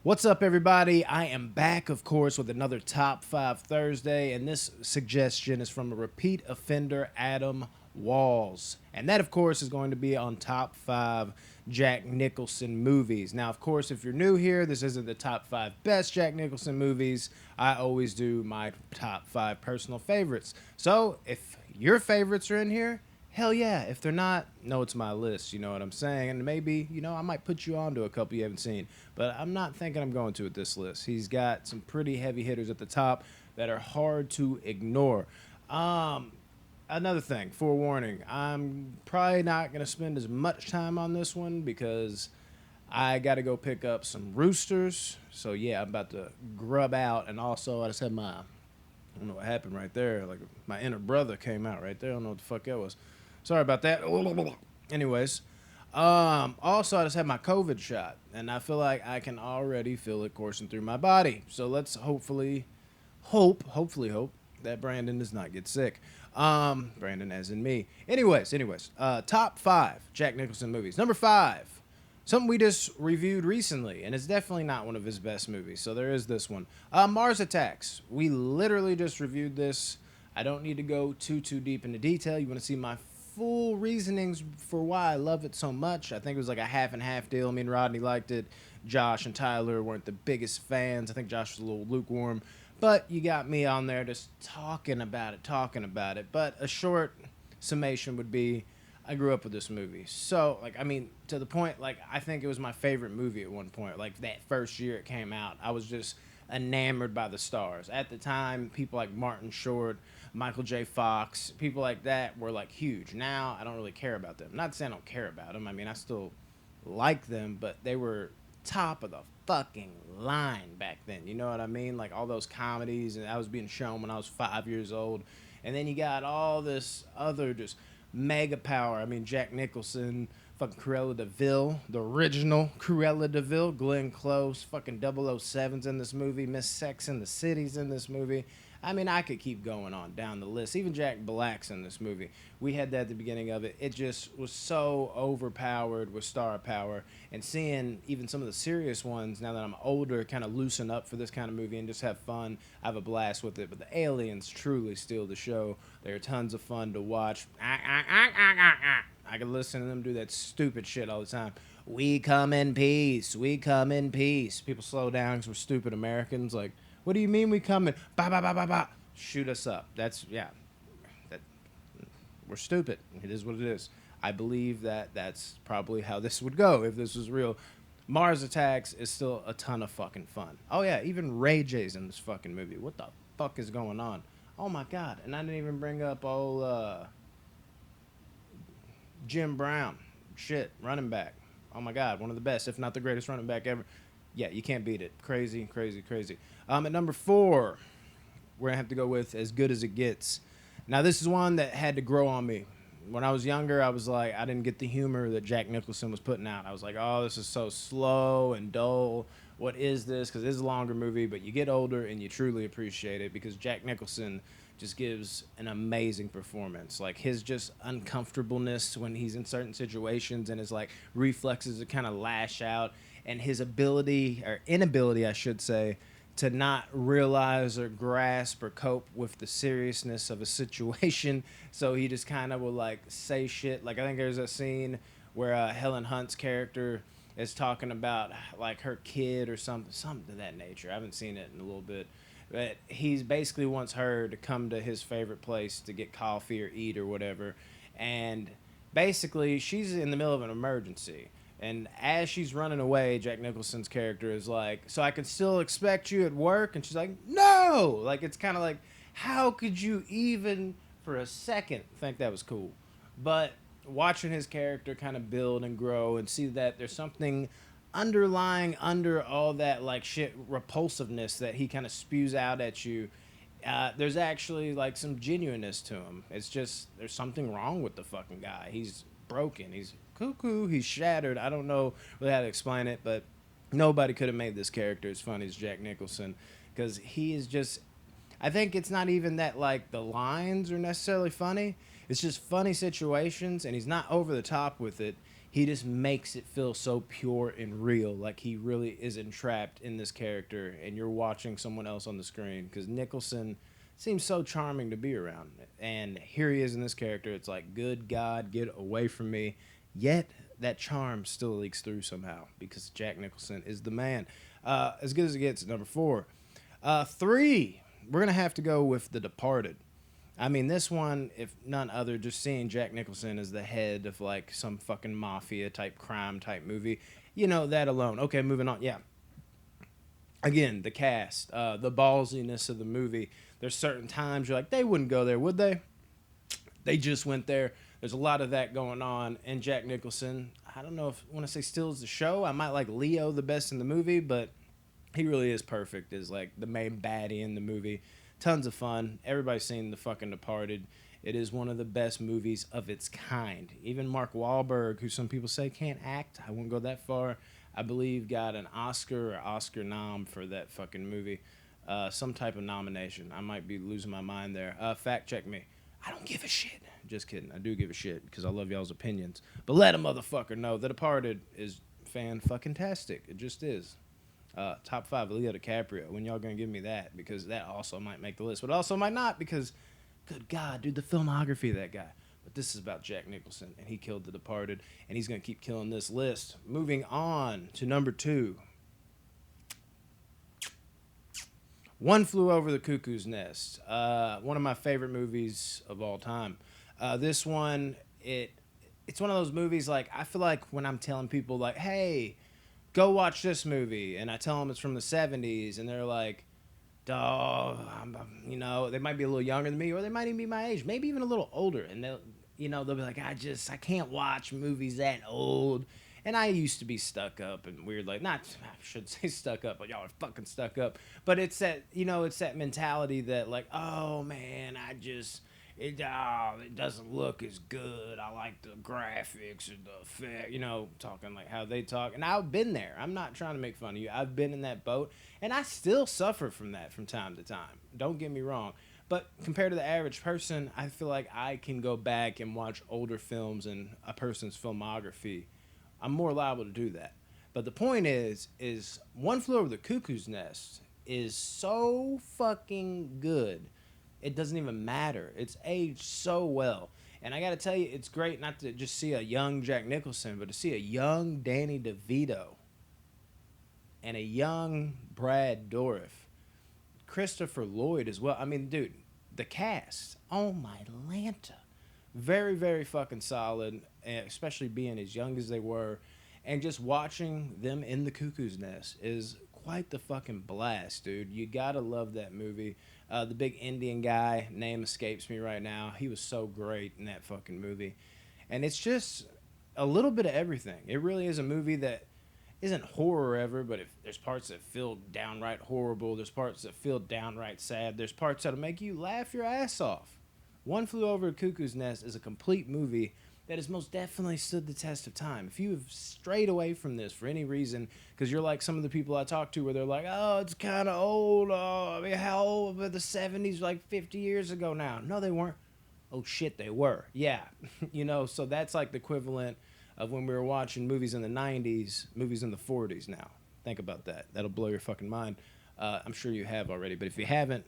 What's up, everybody? I am back, of course, with another Top 5 Thursday, and this suggestion is from a repeat offender, Adam Walls. And that, of course, is going to be on Top 5 Jack Nicholson movies. Now, of course, if you're new here, this isn't the Top 5 best Jack Nicholson movies. I always do my Top 5 personal favorites. So, if your favorites are in here, hell yeah. If they're not, no, it's my list. You know what I'm saying? And maybe, I might put you on to a couple you haven't seen. But I'm not thinking I'm going to with this list. He's got some pretty heavy hitters at the top that are hard to ignore. Um, Another thing, forewarning, I'm probably not going to spend as much time on this one because I got to go pick up some roosters. So, yeah, I'm about to grub out. And also, I just had I don't know what happened right there. Like, my inner brother came out right there. I don't know what the fuck that was. Sorry about that. Anyways, also I just had my COVID shot, and I feel like I can already feel it coursing through my body. So let's hope that Brandon does not get sick. Brandon, as in me. Anyways, top 5 Jack Nicholson movies. Number 5, something we just reviewed recently, and it's definitely not one of his best movies. So there is this one, Mars Attacks. We literally just reviewed this. I don't need to go too deep into detail. You want to see my full reasonings for why I love it so much. I think it was like a half and half deal. Me and Rodney liked it. Josh and Tyler weren't the biggest fans. I think Josh was a little lukewarm. But you got me on there just talking about it. But a short summation would be I grew up with this movie. So, to the point, I think it was my favorite movie at one point. Like, that first year it came out, I was just enamored by the stars. At the time, people like Martin Short, Michael J. Fox, people like that were, huge. Now, I don't really care about them. Not saying I don't care about them. I still like them, but they were top of the fucking line back then. You know what I mean? Like, all those comedies, and I was being shown when I was 5 years old. And then you got all this other just mega power. Jack Nicholson, fucking Cruella de Vil, the original Cruella de Vil, Glenn Close, fucking 007's in this movie, Miss Sex and the City's in this movie. I could keep going on down the list. Even Jack Black's in this movie. We had that at the beginning of it. It just was so overpowered with star power. And seeing even some of the serious ones, now that I'm older, kind of loosen up for this kind of movie and just have fun. I have a blast with it. But the aliens truly steal the show. They're tons of fun to watch. I can listen to them do that stupid shit all the time. We come in peace. We come in peace. People slow down because we're stupid Americans. Like, what do you mean we come in? Ba ba ba ba ba. Shoot us up. That's, yeah. That We're stupid. It is what it is. I believe that that's probably how this would go if this was real. Mars Attacks is still a ton of fucking fun. Oh yeah, even Ray J's in this fucking movie. What the fuck is going on? Oh my god. And I didn't even bring up old Jim Brown. Shit, running back. Oh my god, one of the best, if not the greatest running back ever. Yeah, you can't beat it. Crazy. At number 4, we're gonna have to go with As Good as It Gets. Now, this is one that had to grow on me. When I was younger, I was like, I didn't get the humor that Jack Nicholson was putting out. I was like, oh, this is so slow and dull. What is this? Because it is a longer movie, but you get older and you truly appreciate it because Jack Nicholson just gives an amazing performance. Like, his just uncomfortableness when he's in certain situations and his, reflexes to kind of lash out, and his ability, or inability, I should say, to not realize or grasp or cope with the seriousness of a situation. So he just kind of will say shit. I think there's a scene where Helen Hunt's character is talking about her kid or something to that nature. I haven't seen it in a little bit. But he's basically wants her to come to his favorite place to get coffee or eat or whatever. And basically she's in the middle of an emergency. And as she's running away, Jack Nicholson's character is like, so I can still expect you at work? And she's like, no! It's kind of like, how could you even for a second think that was cool? But watching his character kind of build and grow and see that there's something underlying under all that, shit repulsiveness that he kind of spews out at you, there's actually, some genuineness to him. It's just, there's something wrong with the fucking guy. He's broken. He's cuckoo. He's shattered. I don't know really how to explain it, but nobody could have made this character as funny as Jack Nicholson because he is just. I think it's not even that the lines are necessarily funny. It's just funny situations, and he's not over the top with it. he just makes it feel so pure and real, like he really is entrapped in this character, and you're watching someone else on the screen. Because Nicholson seems so charming to be around, and here he is in this character. It's like, good God, get away from me. Yet that charm still leaks through somehow because Jack Nicholson is the man. As good as it gets. Number 4, 3. We're gonna have to go with The Departed. I mean, this one, if none other, just seeing Jack Nicholson as the head of like some fucking mafia type crime type movie, that alone. Okay, moving on. Yeah. Again, the cast, the ballsiness of the movie. There's certain times you're like, they wouldn't go there, would they? They just went there. There's a lot of that going on. And Jack Nicholson, I don't know if I want to say steals the show. I might like Leo the best in the movie, but he really is perfect as like the main baddie in the movie. Tons of fun. Everybody's seen The fucking Departed. It is one of the best movies of its kind. Even Mark Wahlberg, who some people say can't act, I won't go that far, I believe got an Oscar or Oscar nom for that fucking movie. Some type of nomination. I might be losing my mind there. Fact check me. I don't give a shit. Just kidding. I do give a shit because I love y'all's opinions. But let a motherfucker know The Departed is fan-fucking-tastic. It just is. Top 5, Leo DiCaprio. When y'all gonna give me that? Because that also might make the list, but also might not because, good God, dude, the filmography of that guy. But this is about Jack Nicholson, and he killed The Departed, and he's gonna keep killing this list. Moving on to number 2. One Flew Over the Cuckoo's Nest. One of my favorite movies of all time. This one, it's one of those movies, like, I feel like when I'm telling people, like, hey, go watch this movie, and I tell them it's from the 70s, and they're like, dog, they might be a little younger than me, or they might even be my age, maybe even a little older, and they'll be like, I can't watch movies that old. And I used to be stuck up and weird, like, not, I should say stuck up, but y'all are fucking stuck up. But it's that, it's that mentality that, like, oh, man, it doesn't look as good. I like the graphics and the effect, talking like how they talk. And I've been there. I'm not trying to make fun of you. I've been in that boat, and I still suffer from that from time to time. Don't get me wrong. But compared to the average person, I feel like I can go back and watch older films and a person's filmography. I'm more liable to do that. But the point is One Flew Over the Cuckoo's Nest is so fucking good. It doesn't even matter. It's aged so well. And I got to tell you, it's great not to just see a young Jack Nicholson, but to see a young Danny DeVito and a young Brad Dourif. Christopher Lloyd as well. I mean, dude, the cast. Oh, my Lanta. Very, very fucking solid, especially being as young as they were. And just watching them in the Cuckoo's Nest is quite the fucking blast, dude. You gotta love that movie. The big Indian guy, name escapes me right now. He was so great in that fucking movie. And it's just a little bit of everything. It really is a movie that isn't horror ever, but if there's parts that feel downright horrible, there's parts that feel downright sad, there's parts that'll make you laugh your ass off. One Flew Over a Cuckoo's Nest is a complete movie that has most definitely stood the test of time. If you have strayed away from this for any reason, because you're like some of the people I talk to where they're like, oh, it's kind of old. Oh, I mean, how old were the 70s? Like 50 years ago now. No, they weren't. Oh, shit, they were. Yeah. So that's like the equivalent of when we were watching movies in the 90s, movies in the 40s now. Think about that. That'll blow your fucking mind. I'm sure you have already, but if you haven't,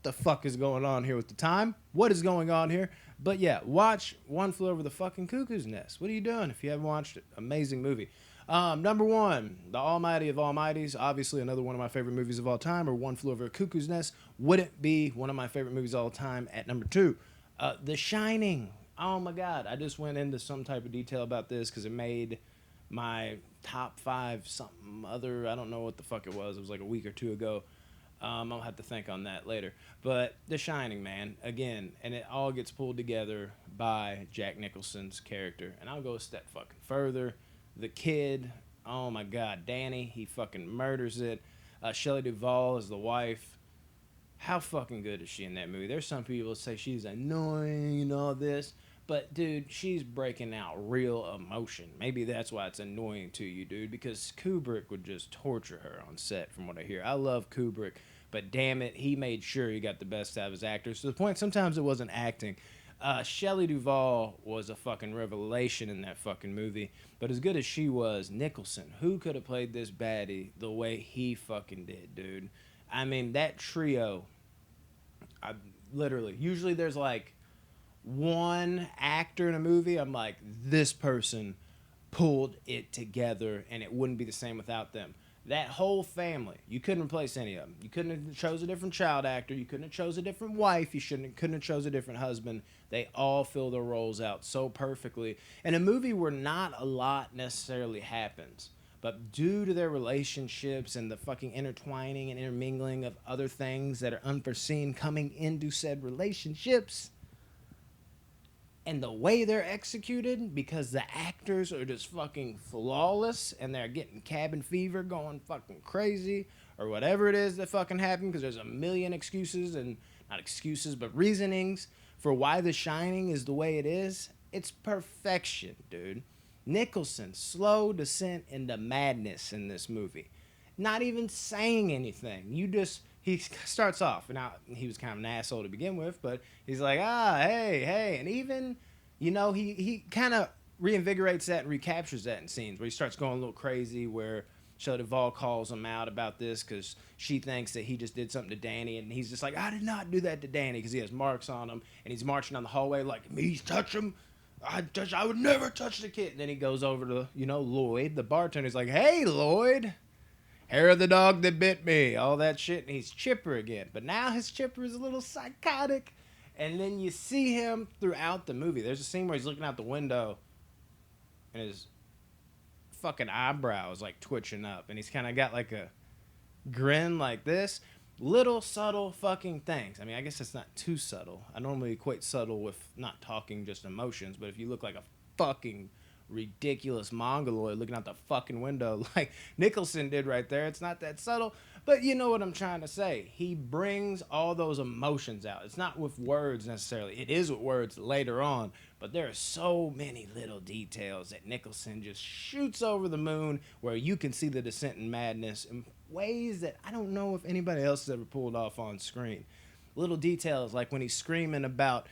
the fuck is going on here with the time? What is going on here? But yeah, watch One Flew Over the fucking Cuckoo's Nest. What are you doing if you haven't watched it? Amazing movie. Number 1, The Almighty of Almighties. Obviously another one of my favorite movies of all time, or One Flew Over a Cuckoo's Nest wouldn't be one of my favorite movies of all time at number 2. The Shining. Oh my God. I just went into some type of detail about this because it made my top 5 something other. I don't know what the fuck it was. It was like a week or 2 ago. I'll have to think on that later. But The Shining, man, again, and it all gets pulled together by Jack Nicholson's character. And I'll go a step fucking further. The kid, oh my God, Danny, he fucking murders it. Shelley Duvall is the wife. How fucking good is she in that movie? There's some people that say she's annoying and all this. But, dude, she's breaking out real emotion. Maybe that's why it's annoying to you, dude, because Kubrick would just torture her on set, from what I hear. I love Kubrick, but damn it, he made sure he got the best out of his actors, to the point sometimes it wasn't acting. Shelley Duvall was a fucking revelation in that fucking movie. But as good as she was, Nicholson, who could have played this baddie the way he fucking did, dude? I mean, that trio, I literally, usually there's like one actor in a movie, I'm like, this person pulled it together and it wouldn't be the same without them. That whole family, you couldn't replace any of them. You couldn't have chose a different child actor. You couldn't have chose a different wife. You couldn't have chose a different husband. They all fill their roles out so perfectly. In a movie where not a lot necessarily happens, but due to their relationships and the fucking intertwining and intermingling of other things that are unforeseen coming into said relationships, and the way they're executed, because the actors are just fucking flawless and they're getting cabin fever going fucking crazy or whatever it is that fucking happened, because there's a million excuses, and not excuses but reasonings for why The Shining is the way it is. It's perfection, dude. Nicholson, slow descent into madness in this movie, not even saying anything. He starts off, and now he was kind of an asshole to begin with, but he's like, hey, and even, he kind of reinvigorates that and recaptures that in scenes where he starts going a little crazy, where Shelley Duvall calls him out about this because she thinks that he just did something to Danny, and he's just like, I did not do that to Danny, because he has marks on him, and he's marching down the hallway like, me touch him? I would never touch the kid. And then he goes over to, Lloyd, the bartender. He's like, hey, Lloyd, hair of the dog that bit me, all that shit. And he's chipper again. But now his chipper is a little psychotic. And then you see him throughout the movie. There's a scene where he's looking out the window and his fucking eyebrow is like twitching up. And he's kind of got like a grin like this. Little subtle fucking things. I mean, I guess it's not too subtle. I normally equate subtle with not talking, just emotions. But if you look like a fucking ridiculous mongoloid looking out the fucking window like Nicholson did right there, it's not that subtle. But you know what I'm trying to say. He brings all those emotions out. It's not with words necessarily. It is with words later on. But there are so many little details that Nicholson just shoots over the moon, where you can see the descent in madness in ways that I don't know if anybody else has ever pulled off on screen. Little details like when he's screaming about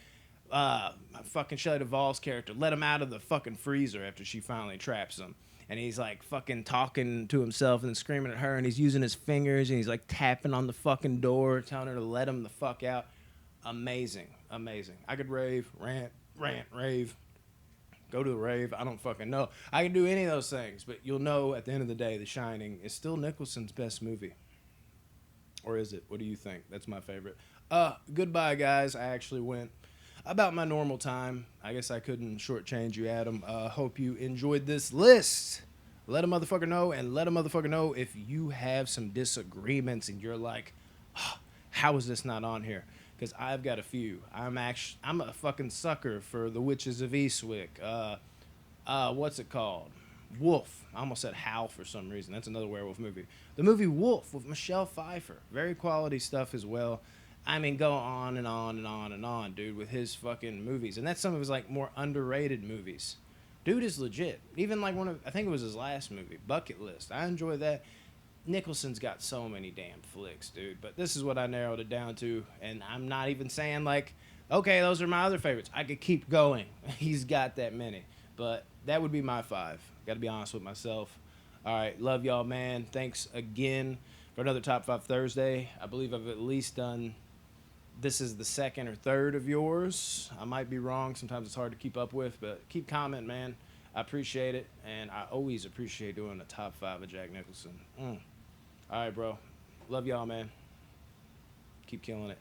fucking Shelley Duvall's character, let him out of the fucking freezer after she finally traps him. And he's like fucking talking to himself and screaming at her, and he's using his fingers and he's like tapping on the fucking door, telling her to let him the fuck out. Amazing. I could rave, rant, rave, go to a rave. I don't fucking know. I can do any of those things, but you'll know at the end of the day, The Shining is still Nicholson's best movie. Or is it? What do you think? That's my favorite. Goodbye, guys. I actually went about my normal time. I guess I couldn't shortchange you, Adam. Hope you enjoyed this list. Let a motherfucker know, and let a motherfucker know if you have some disagreements and you're like, oh, how is this not on here? Because I've got a few. I'm a fucking sucker for The Witches of Eastwick. What's it called? Wolf. I almost said Howl for some reason. That's another werewolf movie. The movie Wolf with Michelle Pfeiffer. Very quality stuff as well. I mean, go on and on and on and on, dude, with his fucking movies. And that's some of his, like, more underrated movies. Dude is legit. Even, like, I think it was his last movie, Bucket List. I enjoy that. Nicholson's got so many damn flicks, dude. But this is what I narrowed it down to. And I'm not even saying, like, okay, those are my other favorites. I could keep going. He's got that many. But that would be my 5. Got to be honest with myself. All right, love y'all, man. Thanks again for another Top 5 Thursday. I believe I've at least done... This is the second or third of yours. I might be wrong. Sometimes it's hard to keep up with, but keep commenting, man. I appreciate it, and I always appreciate doing the top 5 of Jack Nicholson. All right, bro. Love y'all, man. Keep killing it.